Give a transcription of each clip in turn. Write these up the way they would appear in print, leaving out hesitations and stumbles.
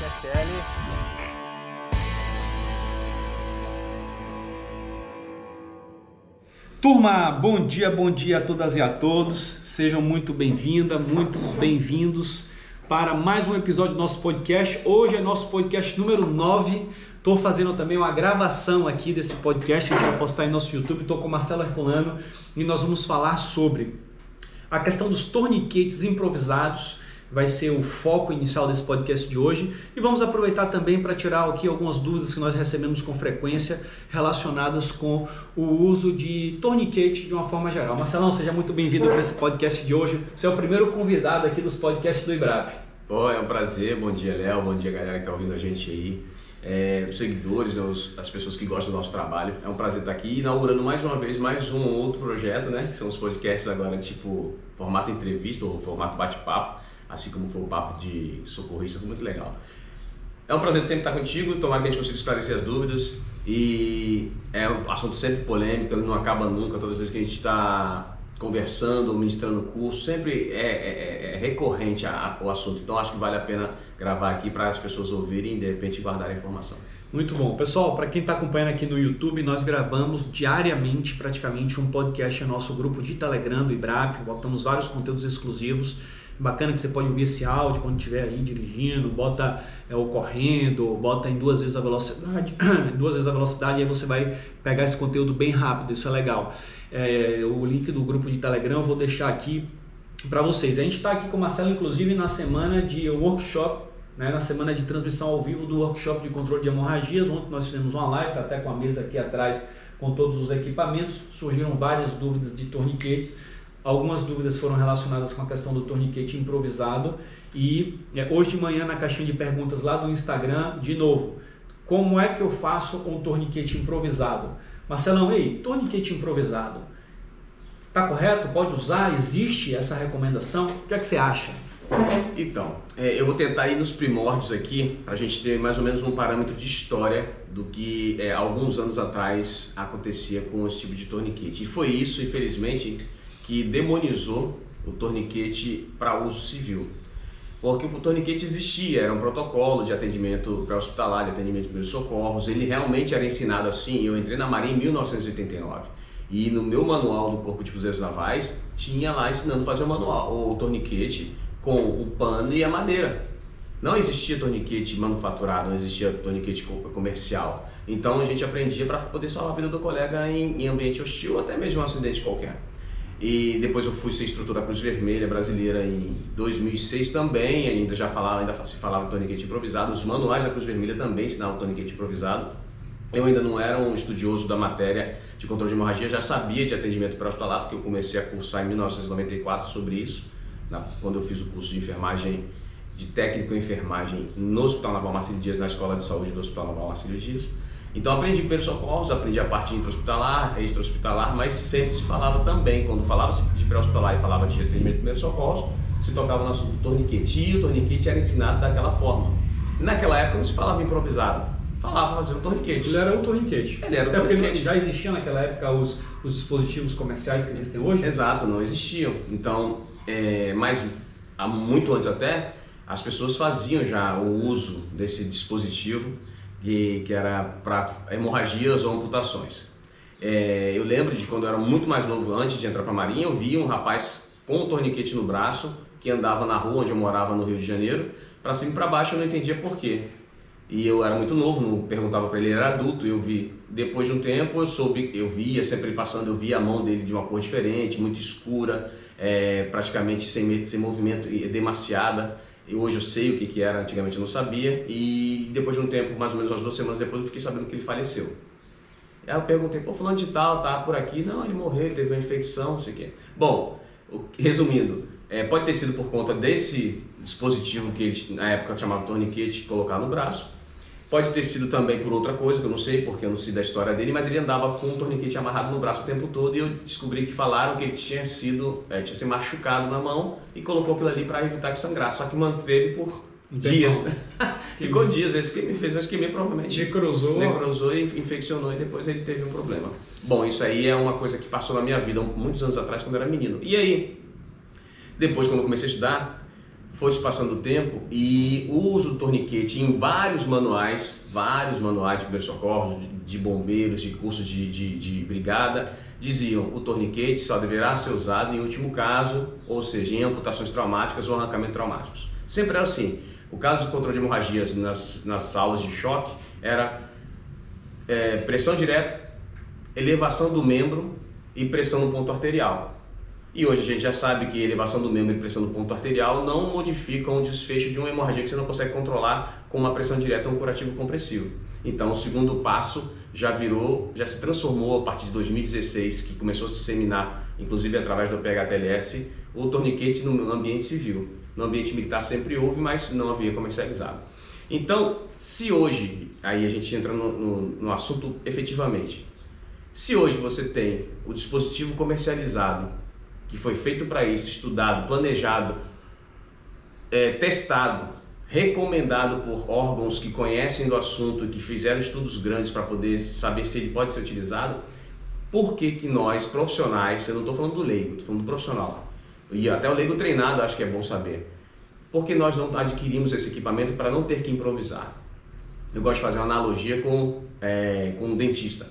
MSL. Turma, bom dia a todas e a todos. Sejam muito bem-vindas, muitos bem-vindos para mais um episódio do nosso podcast. Hoje é nosso podcast número 9. Estou fazendo também uma gravação aqui desse podcast, que a gente vai postar em nosso YouTube. Estou com o Marcelo Herculano e nós vamos falar sobre a questão dos torniquetes improvisados. Vai ser o foco inicial desse podcast de hoje, e vamos aproveitar também para tirar aqui algumas dúvidas que nós recebemos com frequência relacionadas com o uso de torniquete de uma forma geral. Marcelão, seja muito bem-vindo para esse podcast de hoje. Você é o primeiro convidado aqui dos podcasts do IBRAP. É um prazer. Bom dia, Léo. Bom dia, galera que está ouvindo a gente aí. Os seguidores, as pessoas que gostam do nosso trabalho. É um prazer estar aqui inaugurando mais uma vez mais um outro projeto, né? Que são os podcasts agora tipo formato entrevista ou formato bate-papo, assim como foi o papo de socorrista, muito legal. É um prazer sempre estar contigo, tomara que a gente consiga esclarecer as dúvidas, e é um assunto sempre polêmico, ele não acaba nunca. Todas as vezes que a gente está conversando ou ministrando curso, sempre é recorrente o assunto, então acho que vale a pena gravar aqui para as pessoas ouvirem e de repente guardar a informação. Muito bom. Pessoal, para quem está acompanhando aqui no YouTube, nós gravamos diariamente praticamente um podcast no nosso grupo de Telegram do IBRAP, botamos vários conteúdos exclusivos. Bacana que você pode ouvir esse áudio quando estiver aí dirigindo, bota correndo, bota em 2 vezes a velocidade, aí você vai pegar esse conteúdo bem rápido, isso é legal. O link do grupo de Telegram eu vou deixar aqui para vocês. A gente está aqui com o Marcelo, inclusive, na semana de workshop, né, na semana de transmissão ao vivo do workshop de controle de hemorragias. Ontem nós fizemos uma live, tá até com a mesa aqui atrás com todos os equipamentos, surgiram várias dúvidas de torniquetes. Algumas dúvidas foram relacionadas com a questão do torniquete improvisado, e hoje de manhã na caixinha de perguntas lá do Instagram, de novo, como é que eu faço um torniquete improvisado? Marcelão, torniquete improvisado, tá correto? Pode usar? Existe essa recomendação? O que é que você acha? Então, eu vou tentar ir nos primórdios aqui, para a gente ter mais ou menos um parâmetro de história do que alguns anos atrás acontecia com esse tipo de torniquete. E foi isso, infelizmente, que demonizou o torniquete para uso civil. Porque o torniquete existia, era um protocolo de atendimento pré-hospitalar, de atendimento de primeiros socorros, ele realmente era ensinado assim. Eu entrei na Marinha em 1989 e no meu manual do Corpo de Fuzileiros Navais tinha lá ensinando a fazer o torniquete com o pano e a madeira. Não existia torniquete manufaturado, não existia torniquete comercial. Então a gente aprendia para poder salvar a vida do colega em ambiente hostil ou até mesmo um acidente qualquer. E depois eu fui ser instrutor da Cruz Vermelha Brasileira em 2006 também, ainda se falava em torniquete improvisado. Os manuais da Cruz Vermelha também ensinavam torniquete improvisado. Eu ainda não era um estudioso da matéria de controle de hemorragia, já sabia de atendimento pré-hospitalar, porque eu comecei a cursar em 1994 sobre isso, quando eu fiz o curso de enfermagem, de técnico em enfermagem no Hospital Naval Marcílio Dias, na Escola de Saúde do Hospital Naval Marcílio Dias. Então aprendi primeiros socorros, aprendi a parte intra-hospitalar, extra-hospitalar, mas sempre se falava também, quando falava de pré-hospitalar e falava de atendimento de primeiros socorros, se tocava no assunto do torniquete, e o torniquete era ensinado daquela forma. Naquela época não se falava improvisado, falava fazer um torniquete. Ele era um torniquete. Ele era um torniquete. Porque já existiam naquela época os dispositivos comerciais que existem hoje? Exato, não existiam. Então, mas muito antes até, as pessoas faziam já o uso desse dispositivo que era para hemorragias ou amputações. Eu lembro de quando eu era muito mais novo, antes de entrar para a Marinha, eu via um rapaz com um torniquete no braço que andava na rua onde eu morava no Rio de Janeiro, para cima e para baixo. Eu não entendia por quê. E eu era muito novo, não perguntava para ele, ele era adulto. Eu vi, depois de um tempo eu via sempre passando, eu via a mão dele de uma cor diferente, muito escura, praticamente sem movimento, demasiada. E hoje eu sei o que era, antigamente eu não sabia, e depois de um tempo, mais ou menos umas 2 semanas depois, eu fiquei sabendo que ele faleceu. Aí eu perguntei, fulano de tal, tá por aqui? Não, ele morreu, ele teve uma infecção, não sei o quê. Bom, resumindo, pode ter sido por conta desse dispositivo que ele, na época, chamava torniquete, colocar no braço. Pode ter sido também por outra coisa, que eu não sei, porque eu não sei da história dele, mas ele andava com um torniquete amarrado no braço o tempo todo, e eu descobri que falaram que ele tinha se machucado na mão e colocou aquilo ali para evitar que sangrasse, só que manteve por dias. Ficou dias, esse fez uma isquemia, provavelmente necrosou e infeccionou, e depois ele teve um problema. Bom, isso aí é uma coisa que passou na minha vida muitos anos atrás, quando eu era menino. E aí, depois, quando eu comecei a estudar, foi se passando o tempo e o uso do torniquete em vários manuais de primeiros socorros, de bombeiros, de cursos de brigada, diziam o torniquete só deverá ser usado em último caso, ou seja, em amputações traumáticas ou arrancamentos traumáticos. Sempre era assim. O caso de controle de hemorragias nas aulas de choque era pressão direta, elevação do membro e pressão no ponto arterial. E hoje a gente já sabe que elevação do membro e pressão no ponto arterial não modificam o desfecho de uma hemorragia que você não consegue controlar com uma pressão direta ou um curativo compressivo. Então o segundo passo já se transformou a partir de 2016, que começou a se disseminar, inclusive através do PHTLS, o torniquete no ambiente civil. No ambiente militar sempre houve, mas não havia comercializado. Então, se hoje, aí a gente entra no assunto efetivamente, se hoje você tem o dispositivo comercializado, que foi feito para isso, estudado, planejado, testado, recomendado por órgãos que conhecem do assunto, que fizeram estudos grandes para poder saber se ele pode ser utilizado, por que nós, profissionais, eu não estou falando do leigo, estou falando do profissional, e até o leigo treinado acho que é bom saber, porque nós não adquirimos esse equipamento para não ter que improvisar. Eu gosto de fazer uma analogia com um dentista.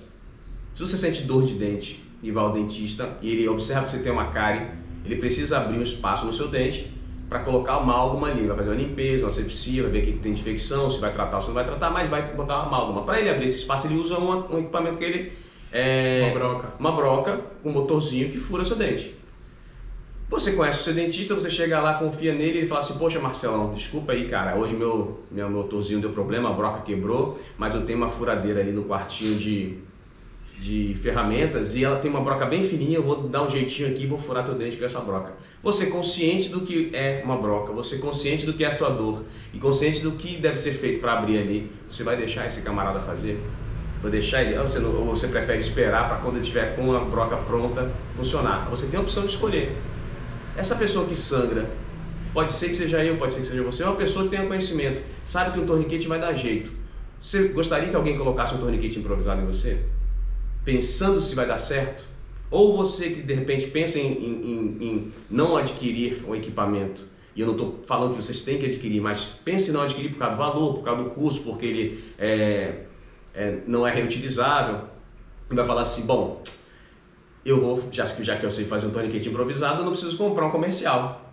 Se você sente dor de dente e vai ao dentista e ele observa que você tem uma cárie, ele precisa abrir um espaço no seu dente para colocar uma amálgama ali, vai fazer uma limpeza, uma asepsia, vai ver o que tem de infecção, se vai tratar ou se não vai tratar, mas vai botar uma amálgama. Para ele abrir esse espaço, ele usa um equipamento que ele uma broca com um motorzinho que fura seu dente. Você conhece o seu dentista, você chega lá, confia nele e ele fala assim: poxa, Marcelão, desculpa aí, cara, hoje meu motorzinho deu problema, a broca quebrou, mas eu tenho uma furadeira ali no quartinho de ferramentas e ela tem uma broca bem fininha, eu vou dar um jeitinho aqui e vou furar teu dente com essa broca. Você consciente do que é uma broca, você consciente do que é a sua dor e consciente do que deve ser feito para abrir ali, você vai deixar esse camarada fazer? Vai deixar ele? Ou você prefere esperar para quando ele estiver com a broca pronta funcionar? Você tem a opção de escolher. Essa pessoa que sangra, pode ser que seja eu, pode ser que seja você, é uma pessoa que tenha conhecimento, sabe que um torniquete vai dar jeito. Você gostaria que alguém colocasse um torniquete improvisado em você? Pensando se vai dar certo? Ou você que de repente pensa em não adquirir um equipamento, e eu não estou falando que vocês têm que adquirir, mas pense em não adquirir por causa do valor, por causa do custo, porque ele não é reutilizável, e vai falar assim: bom, eu vou, já que eu sei fazer um torniquete improvisado, eu não preciso comprar um comercial.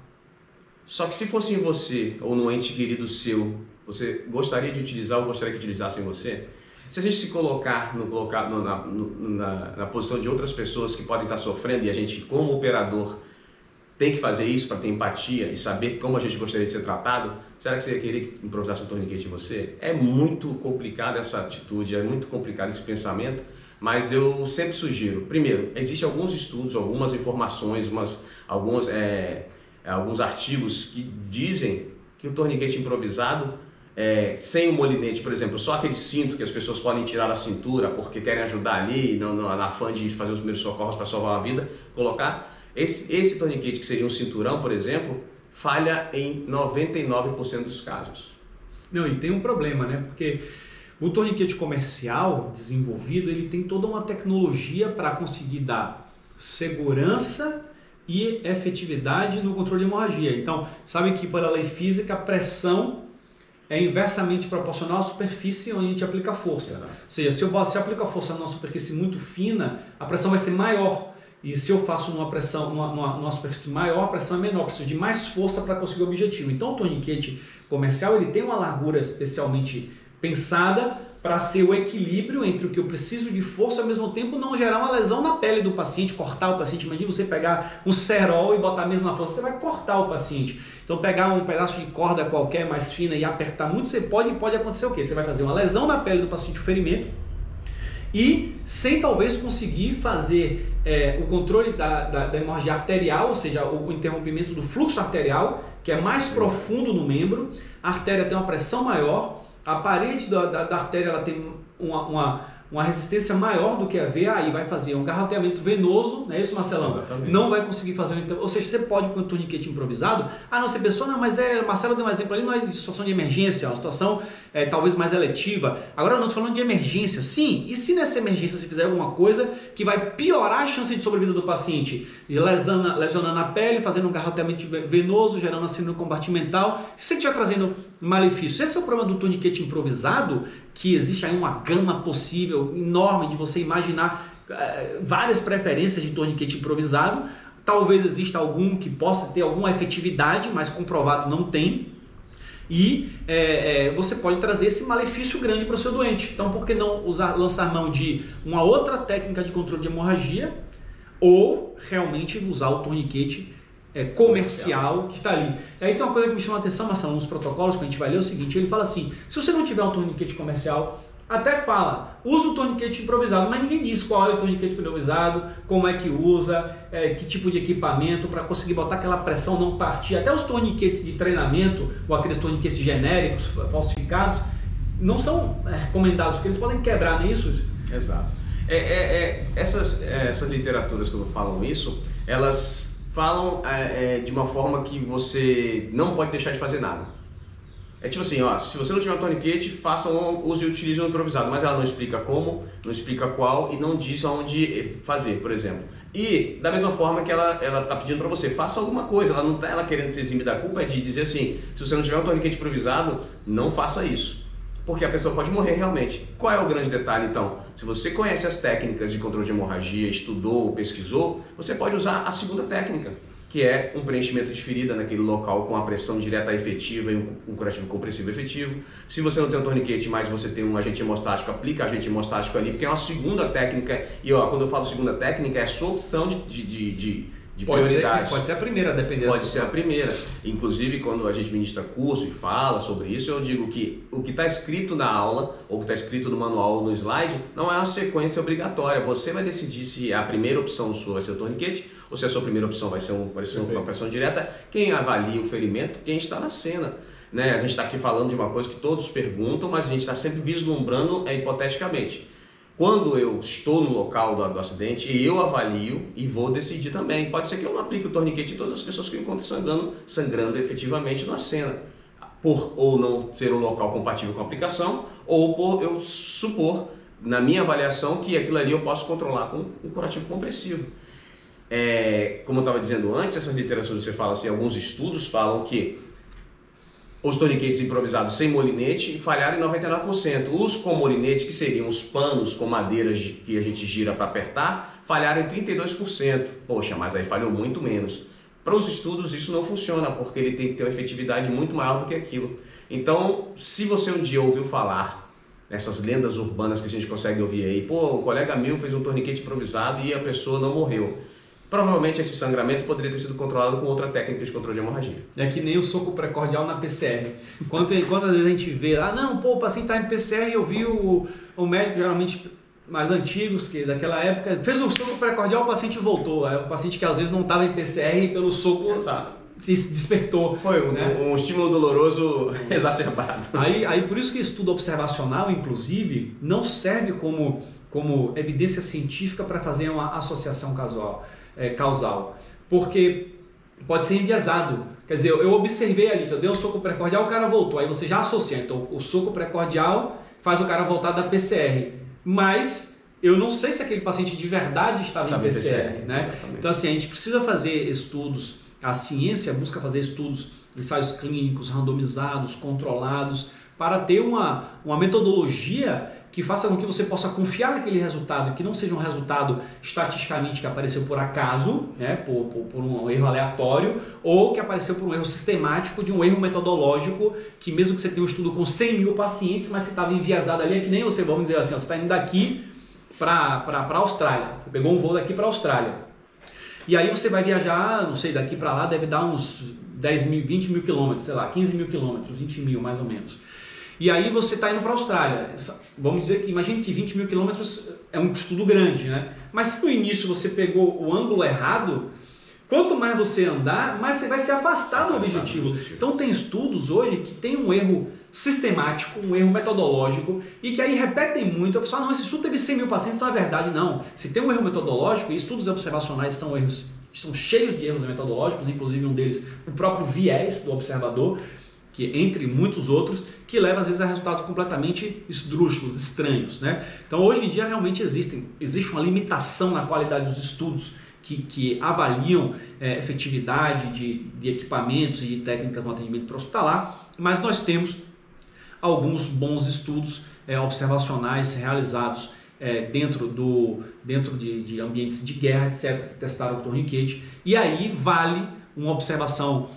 Só que se fosse em você, ou num ente querido seu, você gostaria de utilizar ou gostaria que utilizassem você? Se a gente se colocar na posição de outras pessoas que podem estar sofrendo, e a gente, como operador, tem que fazer isso para ter empatia e saber como a gente gostaria de ser tratado, será que você ia querer que improvisasse um torniquete em você? É muito complicada essa atitude, é muito complicado esse pensamento, mas eu sempre sugiro: primeiro, existem alguns estudos, algumas informações, alguns artigos que dizem que o torniquete improvisado, sem o molinete, por exemplo, só aquele cinto que as pessoas podem tirar da cintura porque querem ajudar ali, na afã de fazer os primeiros socorros para salvar uma vida, colocar esse torniquete, que seria um cinturão, por exemplo, falha em 99% dos casos. Não, e tem um problema, né? Porque o torniquete comercial desenvolvido, ele tem toda uma tecnologia para conseguir dar segurança e efetividade no controle de hemorragia. Então, sabe que pela lei física a pressão é inversamente proporcional à superfície onde a gente aplica força. Ou seja, se eu aplico a força numa superfície muito fina, a pressão vai ser maior. E se eu faço numa superfície maior, a pressão é menor. Eu preciso de mais força para conseguir o objetivo. Então, o torniquete comercial, ele tem uma largura especialmente pensada para ser o equilíbrio entre o que eu preciso de força e ao mesmo tempo não gerar uma lesão na pele do paciente, cortar o paciente. Imagina você pegar um cerol e botar mesmo na força, você vai cortar o paciente. Então pegar um pedaço de corda qualquer mais fina e apertar muito, você pode acontecer o quê? Você vai fazer uma lesão na pele do paciente, um ferimento, e sem talvez conseguir fazer o controle da hemorragia arterial, ou seja, o interrompimento do fluxo arterial, que é mais profundo no membro. A artéria tem uma pressão maior, a parede da artéria ela tem uma resistência maior do que a V, aí vai fazer um garroteamento venoso, não é isso, Marcelão? Exatamente. Não vai conseguir fazer, ou seja, você pode com o torniquete improvisado, não, você pensou, não, mas Marcelo deu um exemplo ali, não é de situação de emergência, é uma situação talvez mais eletiva. Agora não, estou falando de emergência, sim, e se nessa emergência você fizer alguma coisa que vai piorar a chance de sobrevida do paciente, lesionando a pele, fazendo um garroteamento venoso, gerando uma síndrome compartimental, se você estiver trazendo malefícios, esse é o problema do torniquete improvisado, que existe aí uma gama possível enorme de você imaginar várias preferências de torniquete improvisado. Talvez exista algum que possa ter alguma efetividade, mas comprovado não tem. E você pode trazer esse malefício grande para o seu doente. Então, por que não lançar mão de uma outra técnica de controle de hemorragia ou realmente usar o torniquete comercial que está ali. Aí tem uma coisa que me chama a atenção, Marcelo, nos protocolos que a gente vai ler, é o seguinte, ele fala assim, se você não tiver um torniquete comercial, até fala, usa o torniquete improvisado, mas ninguém diz qual é o torniquete improvisado, como é que usa, que tipo de equipamento, para conseguir botar aquela pressão, não partir. Até os torniquetes de treinamento, ou aqueles torniquetes genéricos, falsificados, não são recomendados, porque eles podem quebrar, não é isso? Exato. Essas literaturas que falam isso, elas falam de uma forma que você não pode deixar de fazer nada. É tipo assim, se você não tiver um torniquete, use e utilize um improvisado, mas ela não explica como, não explica qual e não diz aonde fazer, por exemplo. E da mesma forma que ela está pedindo para você, faça alguma coisa, ela não está querendo se eximir da culpa, é de dizer assim, se você não tiver um torniquete improvisado, não faça isso. Porque a pessoa pode morrer realmente. Qual é o grande detalhe então? Se você conhece as técnicas de controle de hemorragia, estudou, pesquisou, você pode usar a segunda técnica, que é um preenchimento de ferida naquele local com a pressão direta efetiva e um curativo compressivo efetivo. Se você não tem um torniquete, mas você tem um agente hemostático, aplica agente hemostático ali, porque é uma segunda técnica. E quando eu falo segunda técnica, é a sua opção de prioridade. Pode ser a primeira, dependendo. Pode ser a primeira. Inclusive, quando a gente ministra curso e fala sobre isso, eu digo que o que está escrito na aula, ou o que está escrito no manual ou no slide, não é uma sequência obrigatória. Você vai decidir se a primeira opção sua vai ser o torniquete, ou se a sua primeira opção vai ser uma pressão direta. Quem avalia o ferimento, quem está na cena. Né? A gente está aqui falando de uma coisa que todos perguntam, mas a gente está sempre vislumbrando hipoteticamente. Quando eu estou no local do acidente, eu avalio e vou decidir também. Pode ser que eu não aplique o torniquete em todas as pessoas que eu encontro sangrando efetivamente na cena, por ou não ser um local compatível com a aplicação, ou por eu supor, na minha avaliação, que aquilo ali eu posso controlar com um curativo compressivo. Como eu estava dizendo antes, essas literaturas você fala assim, alguns estudos falam que os torniquetes improvisados sem molinete falharam em 99%. Os com molinete, que seriam os panos com madeiras que a gente gira para apertar, falharam em 32%. Poxa, mas aí falhou muito menos. Para os estudos isso não funciona, porque ele tem que ter uma efetividade muito maior do que aquilo. Então, se você um dia ouviu falar nessas lendas urbanas que a gente consegue ouvir aí, o colega meu fez um torniquete improvisado e a pessoa não morreu. Provavelmente esse sangramento poderia ter sido controlado com outra técnica de controle de hemorragia. É que nem o soco precordial na PCR. Quando às vezes a gente vê lá, o paciente está em PCR, eu vi o médico, geralmente mais antigos, que daquela época, fez o soco precordial, o paciente voltou. É o paciente que às vezes não estava em PCR e pelo soco se despertou. Foi um estímulo doloroso exacerbado. Aí por isso que estudo observacional, inclusive, não serve como evidência científica para fazer uma associação causal, porque pode ser enviesado. Quer dizer, eu observei ali que eu dei um soco precordial, o cara voltou, aí você já associa. Então o soco precordial faz o cara voltar da PCR, mas eu não sei se aquele paciente de verdade estava em PCR, né? Então assim, a gente precisa fazer estudos, a ciência busca fazer estudos, ensaios clínicos randomizados, controlados, para ter uma metodologia que faça com que você possa confiar naquele resultado, que não seja um resultado estatisticamente que apareceu por acaso, né, por um erro aleatório, ou que apareceu por um erro sistemático, de um erro metodológico, que mesmo que você tenha um estudo com 100 mil pacientes, mas você estava enviesado ali, é que nem você, vamos dizer assim, você está indo daqui para a Austrália, você pegou um voo daqui para a Austrália, e aí você vai viajar, não sei, daqui para lá deve dar uns 10 mil, 20 mil quilômetros, sei lá, 15 mil quilômetros, 20 mil mais ou menos. E aí você está indo para a Austrália. Vamos dizer que, imagine que 20 mil quilômetros é um estudo grande, né? Mas se no início você pegou o ângulo errado, Quanto mais você andar, mais você vai se afastar do objetivo. Então tem estudos hoje que tem um erro sistemático, um erro metodológico e que aí repetem muito. A pessoa, não, esse estudo teve 100 mil pacientes, então é verdade. Não. Se tem um erro metodológico, e estudos observacionais são cheios de erros metodológicos, inclusive um deles, o próprio viés do observador, que entre muitos outros, que leva às vezes a resultados completamente esdrúxulos, estranhos, né? Então hoje em dia realmente existe uma limitação na qualidade dos estudos que avaliam efetividade de equipamentos e de técnicas no atendimento hospitalar, mas nós temos alguns bons estudos observacionais realizados dentro de ambientes de guerra, etc., que testaram o torniquete, e aí vale uma observação,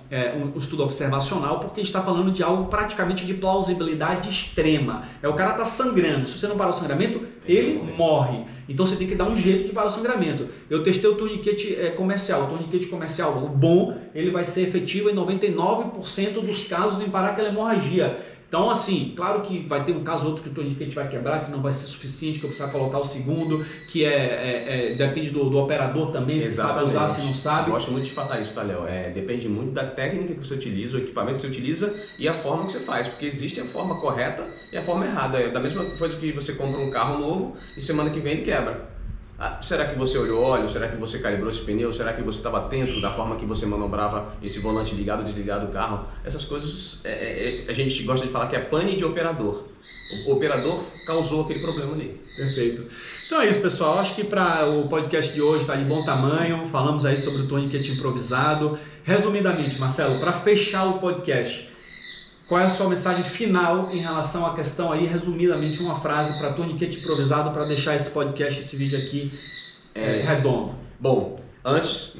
um estudo observacional, porque a gente está falando de algo praticamente de plausibilidade extrema. O cara está sangrando, se você não parar o sangramento, ele morre. Então você tem que dar um jeito de parar o sangramento. Eu testei o torniquete comercial. O torniquete comercial, o bom, ele vai ser efetivo em 99% dos casos em parar aquela hemorragia. Então, assim, claro que vai ter um caso ou outro que o torniquete vai quebrar, que não vai ser suficiente, que eu precisar colocar o segundo, que depende do operador também, se sabe usar, se não sabe. Eu gosto muito de falar isso, tá, Léo? Depende muito da técnica que você utiliza, o equipamento que você utiliza e a forma que você faz, porque existe a forma correta e a forma errada. É da mesma coisa que você compra um carro novo e semana que vem ele quebra. Será que você olhou óleo? Será que você calibrou esse pneu? Será que você estava atento da forma que você manobrava esse volante ligado ou desligado do carro? Essas coisas a gente gosta de falar que é pane de operador. O operador causou aquele problema ali. Perfeito. Então é isso, pessoal. Acho que para o podcast de hoje está de bom tamanho. Falamos aí sobre o torniquete improvisado. Resumidamente, Marcelo, para fechar o podcast, qual é a sua mensagem final em relação à questão aí, resumidamente, uma frase para torniquete improvisado, para deixar esse podcast, esse vídeo aqui redondo? Bom, antes,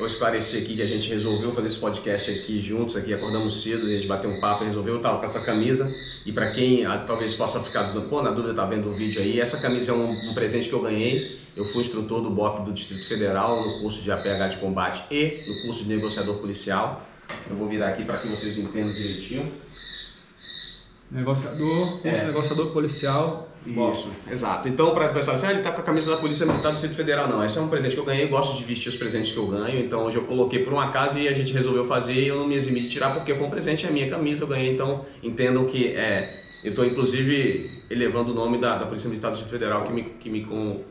eu esclareci aqui que a gente resolveu fazer esse podcast aqui juntos, acordamos cedo, a gente bateu um papo, resolveu estar com essa camisa. E para quem talvez possa ficar na dúvida, tá vendo o vídeo aí, essa camisa é um presente que eu ganhei. Eu fui instrutor do BOP do Distrito Federal, no curso de APH de combate e no curso de negociador policial. Eu vou virar aqui para que vocês entendam direitinho. Negociador policial. Isso, exato. Então, para o pessoal dizer, ele está com a camisa da Polícia Militar do Distrito Federal. Não, esse é um presente que eu ganhei, eu gosto de vestir os presentes que eu ganho. Então, hoje eu coloquei por um acaso e a gente resolveu fazer e eu não me eximi de tirar porque foi um presente, é a minha camisa, eu ganhei. Então, entendam que eu estou, inclusive, elevando o nome da Polícia Militar do Distrito Federal que me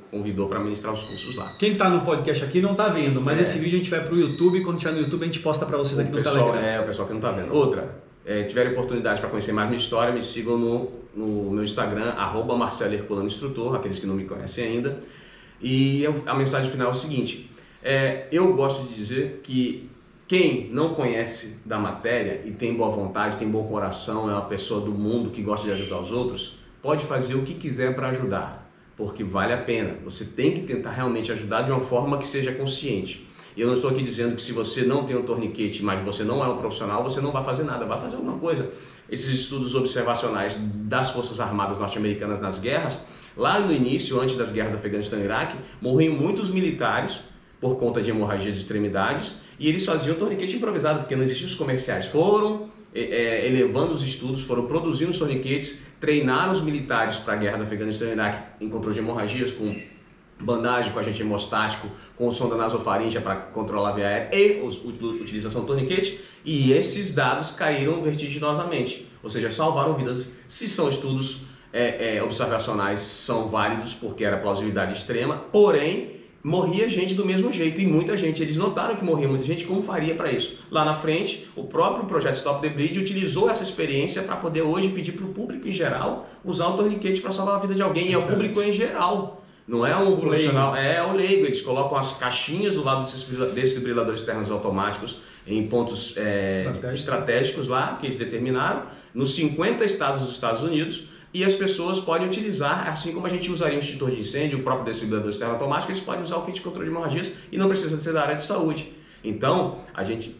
convidou para ministrar os cursos lá. Quem está no podcast aqui não está vendo, mas esse vídeo a gente vai para o YouTube e quando estiver no YouTube a gente posta para vocês aqui no Telegram. O pessoal que não está vendo. Outra, tiverem oportunidade para conhecer mais minha história, me sigam no meu Instagram, @MarceloHerculanoInstrutor, aqueles que não me conhecem ainda. E a mensagem final é o seguinte, eu gosto de dizer que quem não conhece da matéria e tem boa vontade, tem bom coração, é uma pessoa do mundo que gosta de ajudar os outros, pode fazer o que quiser para ajudar, porque vale a pena. Você tem que tentar realmente ajudar de uma forma que seja consciente. Eu não estou aqui dizendo que se você não tem um torniquete, mas você não é um profissional, você não vai fazer nada, vai fazer alguma coisa. Esses estudos observacionais das Forças Armadas norte-americanas nas guerras, lá no início, antes das guerras do Afeganistão e Iraque, morriam muitos militares por conta de hemorragias de extremidades e eles faziam torniquete improvisado, porque não existiam os comerciais. Foram elevando os estudos, foram produzindo os torniquetes, treinaram os militares para a guerra do Afeganistão e Iraque em controle de hemorragias, com bandagem, com agente hemostático, com sonda nasofaríngea para controlar a via aérea e utilização do torniquete, e esses dados caíram vertiginosamente, ou seja, salvaram vidas. Se são estudos observacionais, são válidos porque era plausibilidade extrema, porém morria gente do mesmo jeito, e muita gente, eles notaram que morria muita gente, como faria para isso? Lá na frente, o próprio projeto Stop the Bleed utilizou essa experiência para poder hoje pedir para o público em geral usar o torniquete para salvar a vida de alguém, e é o público em geral. Não é um profissional, é o leigo. Eles colocam as caixinhas do lado dos desfibriladores externos automáticos em pontos estratégicos lá, que eles determinaram, nos 50 estados dos Estados Unidos, e as pessoas podem utilizar, assim como a gente usaria um extintor de incêndio, o próprio desfibrilador externo automático, eles podem usar o kit de controle de hemorragias e não precisa ser da área de saúde. Então, a gente,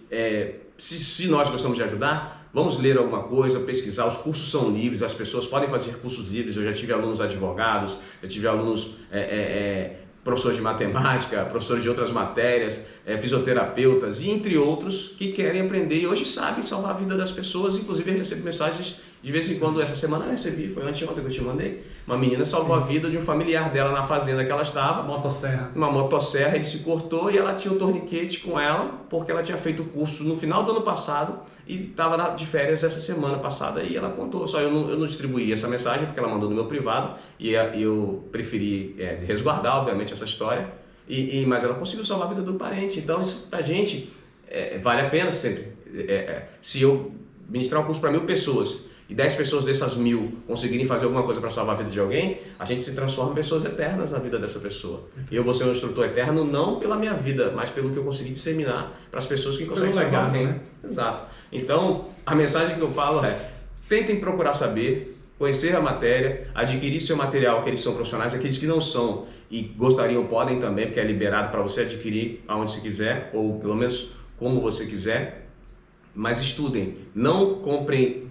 se nós gostamos de ajudar, vamos ler alguma coisa, pesquisar, os cursos são livres, as pessoas podem fazer cursos livres. Eu já tive alunos advogados, já tive alunos professores de matemática, professores de outras matérias, fisioterapeutas e entre outros que querem aprender e hoje sabem salvar a vida das pessoas. Inclusive eu recebo mensagens De vez em quando, essa semana eu recebi, foi anteontem que eu te mandei, uma menina salvou a vida de um familiar dela na fazenda que ela estava. Motosserra. Uma motosserra, ele se cortou e ela tinha um torniquete com ela, porque ela tinha feito o curso no final do ano passado e estava de férias essa semana passada e ela contou. Só eu não distribuí essa mensagem porque ela mandou no meu privado e eu preferi resguardar, obviamente, essa história. Mas ela conseguiu salvar a vida do parente. Então, isso pra gente vale a pena sempre. Se eu ministrar um curso para 1000 pessoas e 10 pessoas dessas 1000 conseguirem fazer alguma coisa para salvar a vida de alguém, a gente se transforma em pessoas eternas na vida dessa pessoa. E eu vou ser um instrutor eterno não pela minha vida, mas pelo que eu consegui disseminar para as pessoas que conseguem salvar alguém. Né? Exato. Então, a mensagem que eu falo é: tentem procurar saber, conhecer a matéria, adquirir seu material, que eles são profissionais, aqueles que não são e gostariam podem também, porque é liberado para você adquirir aonde você quiser, ou pelo menos como você quiser, mas estudem, não comprem,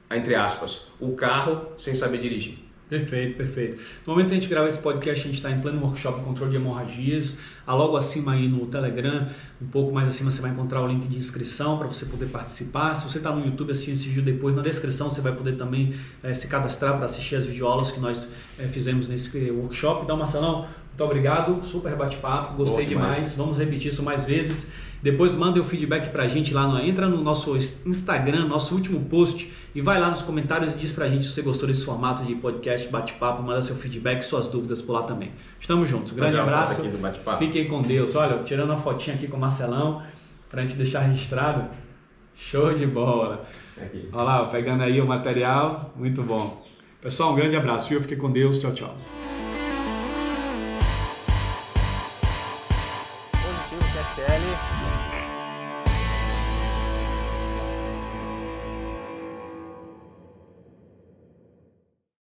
entre aspas, o carro sem saber dirigir. Perfeito, perfeito. No momento que a gente grava esse podcast, a gente está em pleno workshop de controle de hemorragias. Logo acima aí no Telegram, um pouco mais acima, você vai encontrar o link de inscrição para você poder participar. Se você está no YouTube assistindo esse vídeo depois, na descrição você vai poder também se cadastrar para assistir as videoaulas que nós fizemos nesse workshop. Então, Marcelão, muito obrigado, super bate-papo, gostei demais. Vamos repetir isso mais vezes. Depois manda o feedback pra gente lá, entra no nosso Instagram, nosso último post, e vai lá nos comentários e diz pra gente se você gostou desse formato de podcast, bate-papo, manda seu feedback, suas dúvidas por lá também. Estamos juntos, grande abraço, fiquem com Deus. Olha, tirando uma fotinha aqui com o Marcelão, pra gente deixar registrado, show de bola. Aqui. Olha lá, pegando aí o material, muito bom. Pessoal, um grande abraço, viu? Fiquem com Deus, tchau, tchau. Positivo, QSL.